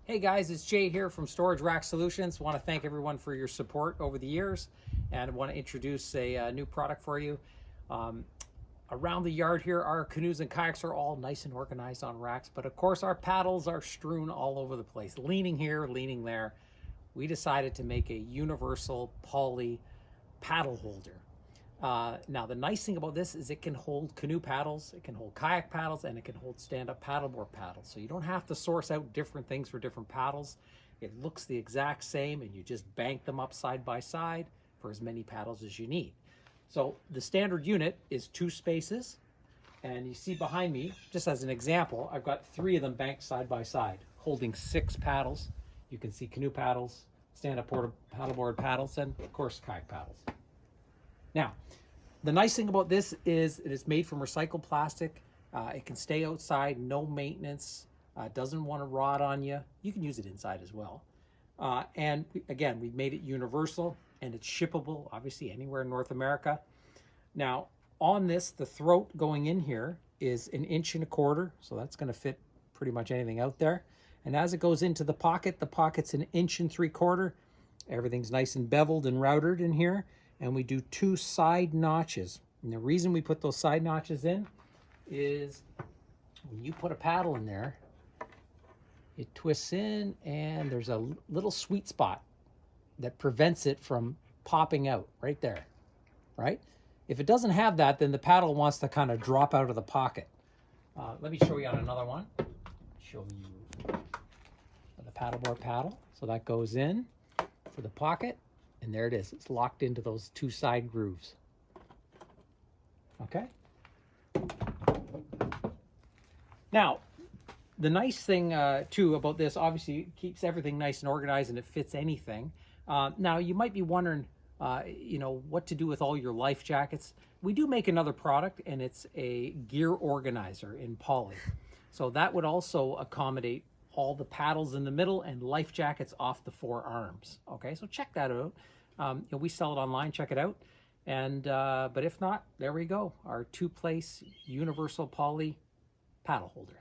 Hey guys, it's Jay here from Storage Rack Solutions. Want to thank everyone for your support over the years, and I want to introduce a new product for you. Um, Around the yard here, our canoes and kayaks are all nice and organized on racks, but of course our paddles are strewn all over the place, leaning here, leaning there. We decided to make a universal poly paddle holder. Now, the nice thing about this is it can hold canoe paddles, it can hold kayak paddles, and it can hold stand-up paddleboard paddles. So you don't have to source out different things for different paddles. It looks the exact same, and you just bank them up side by side for as many paddles as you need. So the standard unit is 2 spaces, and you see behind me, just as an example, I've got 3 of them banked side by side, holding 6 paddles. You can see canoe paddles, stand-up paddleboard paddles, and of course kayak paddles. Now, the nice thing about this is it is made from recycled plastic. It can stay outside, no maintenance, doesn't want to rot on you. You can use it inside as well. And again, we've made it universal and it's shippable, obviously, anywhere in North America. Now, on this, the throat going in here is 1 1/4 inches, so that's going to fit pretty much anything out there. And as it goes into the pocket's 1 3/4 inches. Everything's nice and beveled and routed in here. And we do 2 side notches. And the reason we put those side notches in is when you put a paddle in there, it twists in and there's a little sweet spot that prevents it from popping out right there, right? If it doesn't have that, then the paddle wants to kind of drop out of the pocket. Let me show you on another one. Show you the paddleboard paddle. So that goes in for the pocket. And there it is. It's locked into those 2 side grooves. Okay? Now, the nice thing, too, about this, obviously, it keeps everything nice and organized and it fits anything. Now, you might be wondering, what to do with all your life jackets. We do make another product, and it's a gear organizer in poly. So that would also accommodate all the paddles in the middle and life jackets off the 4 arms. Okay, so check that out. We sell it online, check it out. And but if not, there we go, our 2-place universal poly paddle holder.